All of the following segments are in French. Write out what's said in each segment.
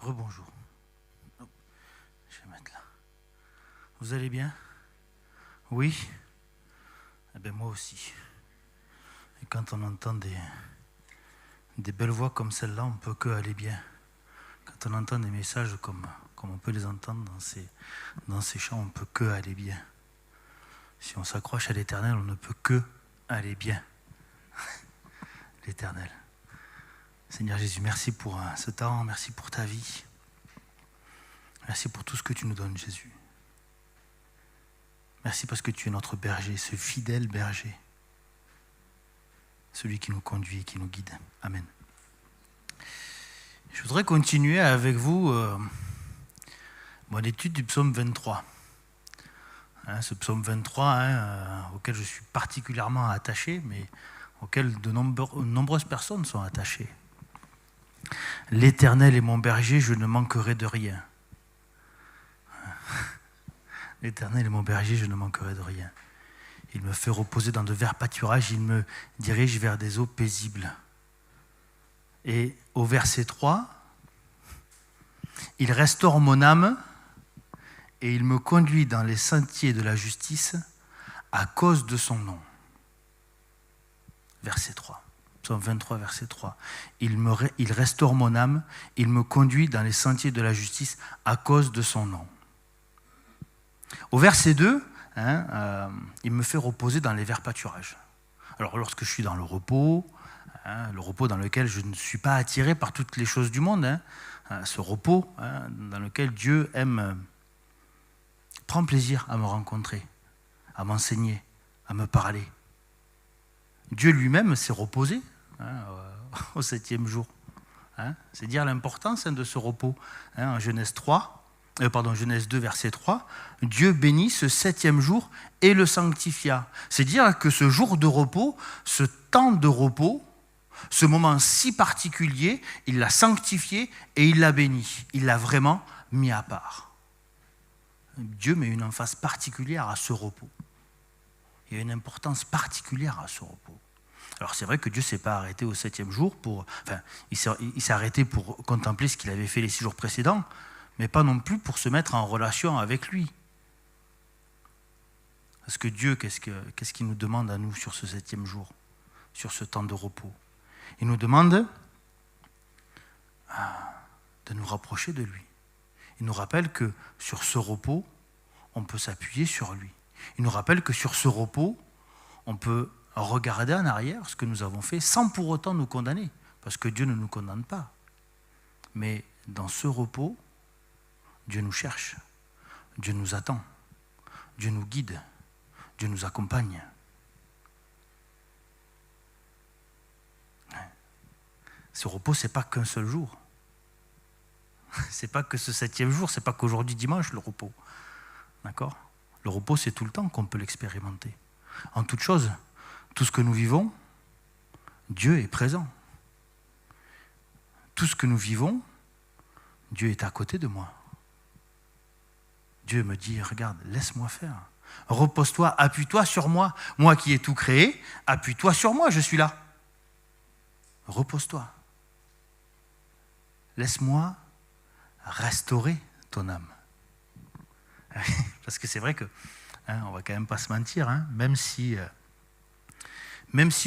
Rebonjour. Je vais mettre là. Vous allez bien? Oui? Eh bien, moi aussi. Et quand on entend des belles voix comme celle-là, on ne peut que aller bien. Quand on entend des messages comme on peut les entendre dans ces chants, on ne peut que aller bien. Si on s'accroche à l'Éternel, on ne peut que aller bien. L'Éternel. Seigneur Jésus, merci pour ce temps, merci pour ta vie. Merci pour tout ce que tu nous donnes, Jésus. Merci parce que tu es notre berger, ce fidèle berger. Celui qui nous conduit et qui nous guide. Amen. Je voudrais continuer avec vous mon étude du psaume 23. Ce psaume 23 auquel je suis particulièrement attaché, mais auquel de nombreuses personnes sont attachées. L'Éternel est mon berger, je ne manquerai de rien. L'Éternel est mon berger, je ne manquerai de rien. Il me fait reposer dans de verts pâturages, il me dirige vers des eaux paisibles. Et au verset 3, il restaure mon âme et il me conduit dans les sentiers de la justice à cause de son nom. Verset 3. Psaume 23, verset 3. Il restaure mon âme, il me conduit dans les sentiers de la justice à cause de son nom. Au verset 2, il me fait reposer dans les verts pâturages. Alors lorsque je suis dans le repos dans lequel je ne suis pas attiré par toutes les choses du monde, ce repos dans lequel Dieu prend plaisir à me rencontrer, à m'enseigner, à me parler. Dieu lui-même s'est reposé au 7e jour. C'est dire l'importance de ce repos. En Genèse 2, verset 3, Dieu bénit ce 7e jour et le sanctifia. C'est dire que ce jour de repos, ce temps de repos, ce moment si particulier, il l'a sanctifié et il l'a béni. Il l'a vraiment mis à part. Dieu met une emphase particulière à ce repos. Il y a une importance particulière à ce repos. Alors c'est vrai que Dieu ne s'est pas arrêté au 7e jour il s'est arrêté pour contempler ce qu'il avait fait les 6 jours précédents, mais pas non plus pour se mettre en relation avec lui. Parce que Dieu, qu'est-ce qu'il nous demande à nous sur ce 7e jour, sur ce temps de repos? Il nous demande de nous rapprocher de lui. Il nous rappelle que sur ce repos, on peut s'appuyer sur lui. Il nous rappelle que sur ce repos, on peut regarder en arrière ce que nous avons fait sans pour autant nous condamner, parce que Dieu ne nous condamne pas. Mais dans ce repos, Dieu nous cherche, Dieu nous attend, Dieu nous guide, Dieu nous accompagne. Ce repos, ce n'est pas qu'un seul jour. Ce n'est pas que ce 7e jour, ce n'est pas qu'aujourd'hui dimanche le repos. D'accord ? Le repos, c'est tout le temps qu'on peut l'expérimenter. En toute chose, tout ce que nous vivons, Dieu est présent. Tout ce que nous vivons, Dieu est à côté de moi. Dieu me dit, regarde, laisse-moi faire. Repose-toi, appuie-toi sur moi. Moi qui ai tout créé, appuie-toi sur moi, je suis là. Repose-toi. Laisse-moi restaurer ton âme. Parce que c'est vrai que, on va quand même pas se mentir, même si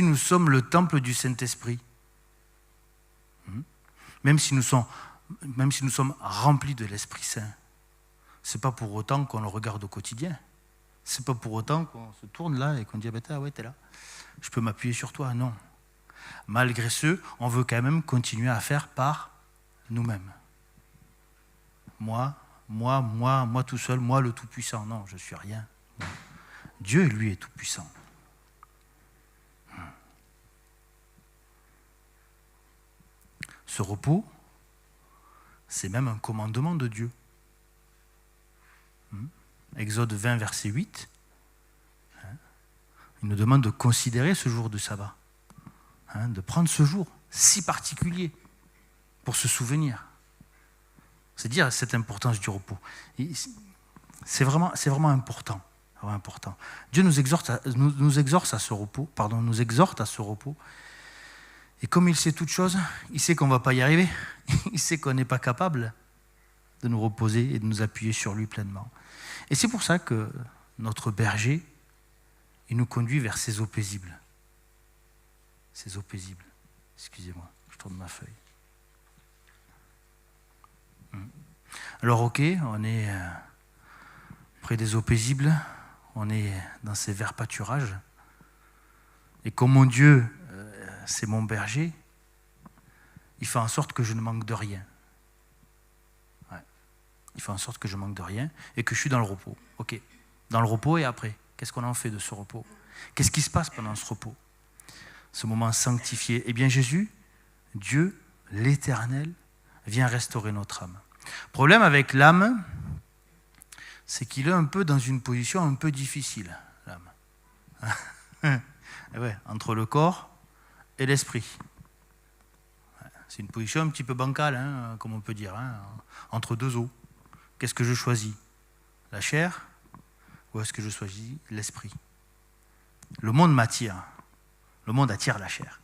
nous sommes le temple du Saint-Esprit, même si nous sommes remplis de l'Esprit Saint, c'est pas pour autant qu'on le regarde au quotidien. C'est pas pour autant qu'on se tourne là et qu'on dit ouais, t'es là, je peux m'appuyer sur toi. Non. Malgré ce, on veut quand même continuer à faire par nous-mêmes. Moi tout seul, moi le tout-puissant. Non, je suis rien. Dieu, lui, est tout-puissant. Ce repos, c'est même un commandement de Dieu. Exode 20, verset 8, il nous demande de considérer ce jour de sabbat, de prendre ce jour si particulier pour se souvenir. C'est dire cette importance du repos. C'est vraiment important. Vraiment important. Dieu nous exhorte à ce repos. Et comme il sait toutes choses, il sait qu'on ne va pas y arriver. Il sait qu'on n'est pas capable. de nous reposer et de nous appuyer sur lui pleinement. Et c'est pour ça que notre berger, il nous conduit vers ces eaux paisibles. Ces eaux paisibles. Excusez-moi, je tourne ma feuille. Alors ok, on est près des eaux paisibles, on est dans ces verts pâturages. Et comme mon Dieu, c'est mon berger, il fait en sorte que je ne manque de rien. Ouais. Il fait en sorte que je ne manque de rien et que je suis dans le repos. Ok. Dans le repos et après, qu'est-ce qu'on en fait de ce repos? Qu'est-ce qui se passe pendant ce repos? Ce moment sanctifié. Eh bien Jésus, Dieu, l'Éternel, vient restaurer notre âme. Le problème avec l'âme, c'est qu'il est un peu dans une position un peu difficile, l'âme. Ouais, entre le corps et l'esprit. C'est une position un petit peu bancale, hein, comme on peut dire, hein, entre deux eaux. Qu'est-ce que je choisis? La chair ou est-ce que je choisis l'esprit? Le monde m'attire. Le monde attire la chair.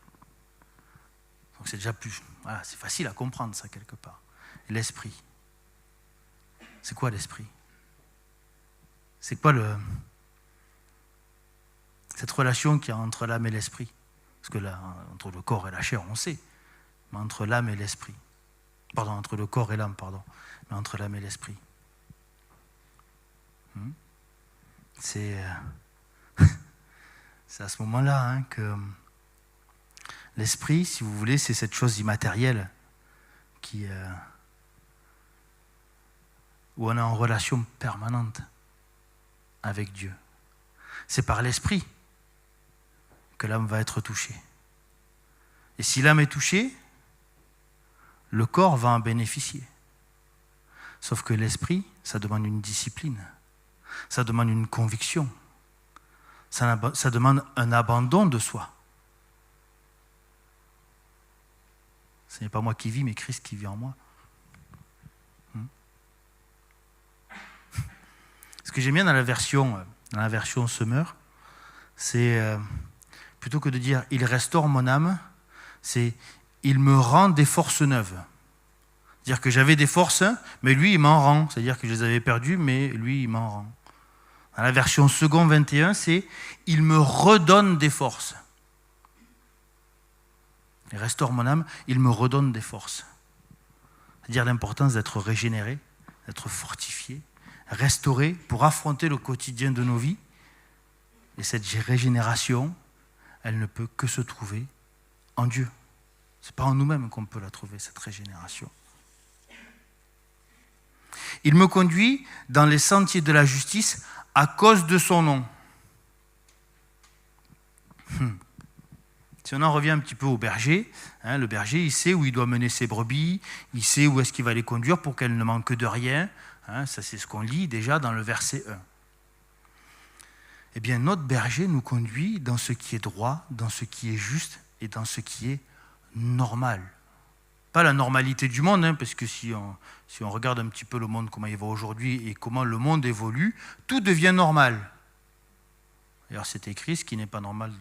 Donc c'est déjà plus... Voilà, c'est facile à comprendre ça quelque part. L'esprit. C'est quoi l'esprit? C'est quoi cette relation qu'il y a entre l'âme et l'esprit? Parce que là, entre le corps et la chair, on sait. Mais entre l'âme et l'esprit. Pardon, entre le corps et l'âme, pardon. Mais entre l'âme et l'esprit. C'est à ce moment-là hein, que l'esprit, si vous voulez, c'est cette chose immatérielle où on est en relation permanente avec Dieu. C'est par l'esprit que l'âme va être touchée. Et si l'âme est touchée, le corps va en bénéficier. Sauf que l'esprit, ça demande une discipline, ça demande une conviction, ça demande un abandon de soi. Ce n'est pas moi qui vis, mais Christ qui vit en moi. Ce que j'aime bien dans la version Semeur, c'est plutôt que de dire « il restaure mon âme », c'est « il me rend des forces neuves ». C'est-à-dire que j'avais des forces, mais lui, il m'en rend. C'est-à-dire que je les avais perdues, mais lui, il m'en rend. Dans la version second 21, c'est « il me redonne des forces ». Il restaure mon âme, il me redonne des forces. C'est-à-dire l'importance d'être régénéré, d'être fortifié, restauré pour affronter le quotidien de nos vies. Et cette régénération, elle ne peut que se trouver en Dieu. Ce n'est pas en nous-mêmes qu'on peut la trouver, cette régénération. Il me conduit dans les sentiers de la justice à cause de son nom. Si on en revient un petit peu au berger, hein, le berger, il sait où il doit mener ses brebis, il sait où est-ce qu'il va les conduire pour qu'elles ne manquent de rien. Hein, ça, c'est ce qu'on lit déjà dans le verset 1. Eh bien, notre berger nous conduit dans ce qui est droit, dans ce qui est juste et dans ce qui est normal. Pas la normalité du monde, hein, parce que si on regarde un petit peu le monde, comment il va aujourd'hui et comment le monde évolue, tout devient normal. D'ailleurs, c'est écrit, ce qui n'est pas normal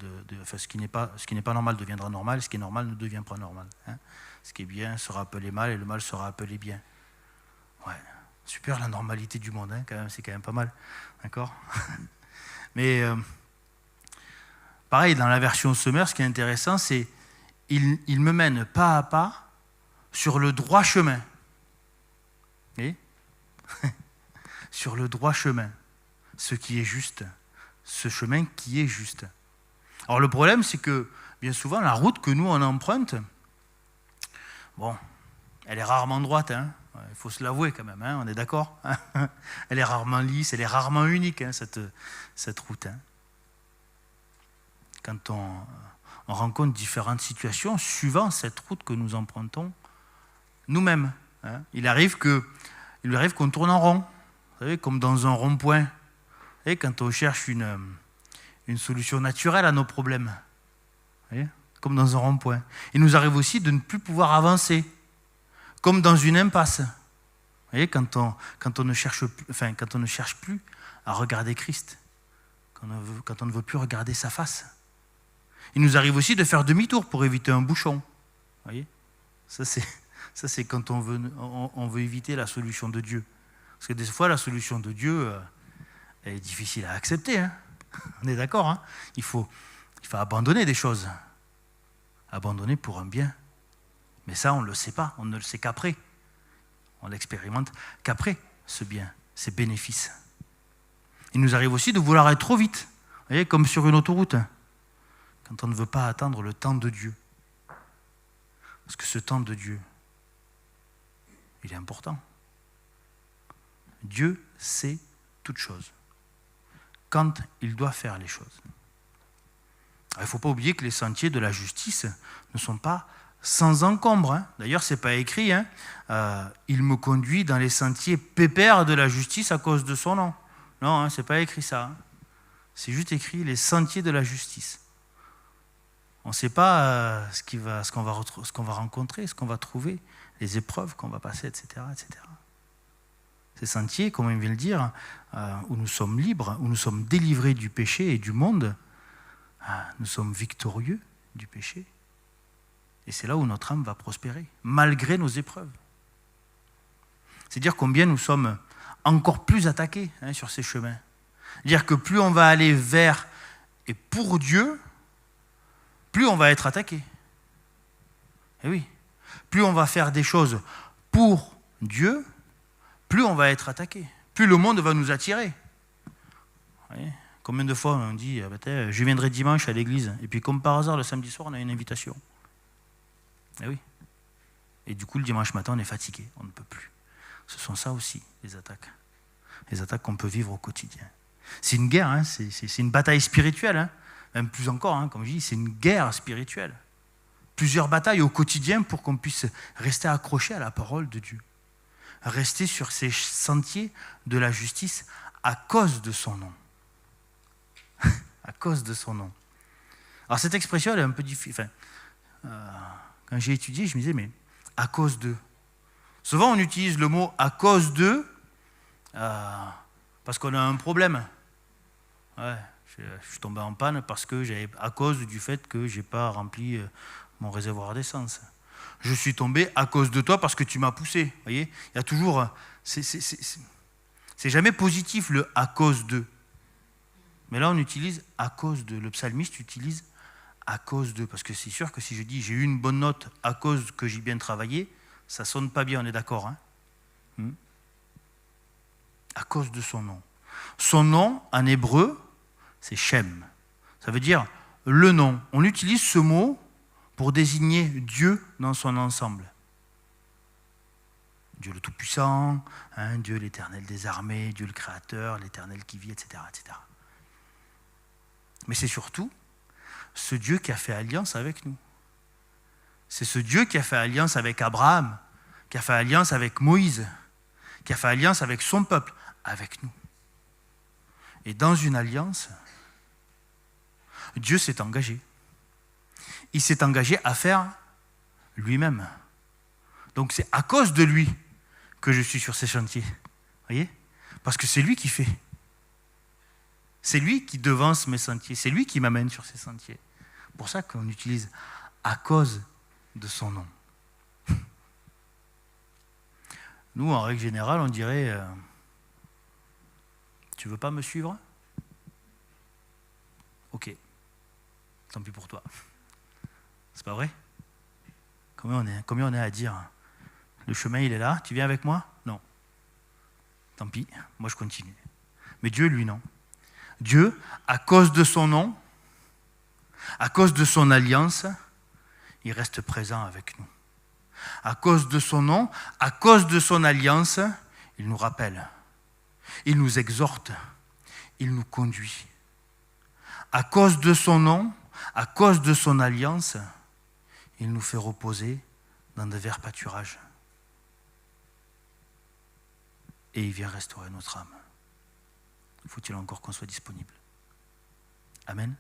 ce qui n'est pas normal deviendra normal, ce qui est normal ne devient pas normal. Hein. Ce qui est bien sera appelé mal et le mal sera appelé bien. Ouais, super la normalité du monde, hein, quand même, c'est quand même pas mal. D'accord? Mais pareil, dans la version Semeur, ce qui est intéressant, c'est il me mène pas à pas sur le droit chemin. Vous voyez? Sur le droit chemin, ce qui est juste. Ce chemin qui est juste. Alors le problème, c'est que bien souvent, la route que nous, on emprunte, bon, elle est rarement droite, hein. Il faut se l'avouer quand même, hein, on est d'accord, hein. Elle est rarement lisse, elle est rarement unique, hein, cette route. Hein. Quand on rencontre différentes situations, suivant cette route que nous empruntons nous-mêmes. Hein. Il lui arrive qu'on tourne en rond, vous savez, comme dans un rond-point. Et quand on cherche une solution naturelle à nos problèmes, voyez, comme dans un rond-point. Il nous arrive aussi de ne plus pouvoir avancer, comme dans une impasse. Vous voyez, quand on ne cherche plus à regarder Christ, quand on ne veut plus regarder sa face. Il nous arrive aussi de faire demi-tour pour éviter un bouchon. Vous voyez, ça Ça, c'est quand on veut éviter la solution de Dieu. Parce que des fois, la solution de Dieu elle est difficile à accepter. Hein. On est d'accord, hein. Il faut abandonner des choses. Abandonner pour un bien. Mais ça, on ne le sait pas. On ne le sait qu'après. On l'expérimente qu'après, ce bien, ces bénéfices. Il nous arrive aussi de vouloir aller trop vite. Vous voyez, comme sur une autoroute. Quand on ne veut pas attendre le temps de Dieu. Parce que ce temps de Dieu, il est important. Dieu sait toutes choses. Quand il doit faire les choses. Il ne faut pas oublier que les sentiers de la justice ne sont pas sans encombre. Hein. D'ailleurs, ce n'est pas écrit. Hein. Il me conduit dans les sentiers pépères de la justice à cause de son nom. Non, hein, ce n'est pas écrit ça. Hein. C'est juste écrit les sentiers de la justice. On ne sait pas ce qu'on va rencontrer, ce qu'on va trouver, les épreuves qu'on va passer, etc., etc. Ces sentiers, comme on vient de le dire, où nous sommes libres, où nous sommes délivrés du péché et du monde, nous sommes victorieux du péché. Et c'est là où notre âme va prospérer, malgré nos épreuves. C'est dire combien nous sommes encore plus attaqués sur ces chemins. Dire que plus on va aller vers et pour Dieu, plus on va être attaqué. Et oui, plus on va faire des choses pour Dieu, plus on va être attaqué. Plus le monde va nous attirer. Vous voyez, combien de fois on dit je viendrai dimanche à l'église, et puis comme par hasard, le samedi soir, on a une invitation. Et oui. Et du coup, le dimanche matin, on est fatigué, on ne peut plus. Ce sont ça aussi, les attaques. Les attaques qu'on peut vivre au quotidien. C'est une guerre, hein, c'est une bataille spirituelle. Hein. Même plus encore, hein, comme je dis, c'est une guerre spirituelle. Plusieurs batailles au quotidien pour qu'on puisse rester accroché à la parole de Dieu. Rester sur ces sentiers de la justice à cause de son nom. À cause de son nom. Alors cette expression, elle est un peu difficile. Quand j'ai étudié, je me disais, mais à cause de. Souvent, on utilise le mot à cause de parce qu'on a un problème. Ouais, je suis tombé en panne parce que à cause du fait que je n'ai pas rempli mon réservoir d'essence. Je suis tombé à cause de toi parce que tu m'as poussé. Vous voyez, il y a toujours. C'est jamais positif le à cause de. Mais là, on utilise à cause de. Le psalmiste utilise à cause de. Parce que c'est sûr que si je dis j'ai eu une bonne note à cause que j'ai bien travaillé, ça ne sonne pas bien, on est d'accord. Hein. À cause de son nom. Son nom, en hébreu, c'est Shem. Ça veut dire le nom. On utilise ce mot pour désigner Dieu dans son ensemble. Dieu le Tout-Puissant, hein, Dieu l'Éternel des armées, Dieu le Créateur, l'Éternel qui vit, etc., etc. Mais c'est surtout ce Dieu qui a fait alliance avec nous. C'est ce Dieu qui a fait alliance avec Abraham, qui a fait alliance avec Moïse, qui a fait alliance avec son peuple, avec nous. Et dans une alliance, Dieu s'est engagé. Il s'est engagé à faire lui-même. Donc c'est à cause de lui que je suis sur ces chantiers. Vous voyez ? Parce que c'est lui qui fait. C'est lui qui devance mes sentiers. C'est lui qui m'amène sur ces sentiers. C'est pour ça qu'on utilise à cause de son nom. Nous, en règle générale, on dirait tu veux pas me suivre ? Ok. Tant pis pour toi. C'est pas vrai ? Combien on est à dire le chemin il est là, tu viens avec moi ? Non. Tant pis, moi je continue. Mais Dieu, lui, non. Dieu, à cause de son nom, à cause de son alliance, il reste présent avec nous. À cause de son nom, à cause de son alliance, il nous rappelle, il nous exhorte, il nous conduit. À cause de son nom, à cause de son alliance, il nous fait reposer dans de verts pâturages. Et il vient restaurer notre âme. Faut-il encore qu'on soit disponible ? Amen.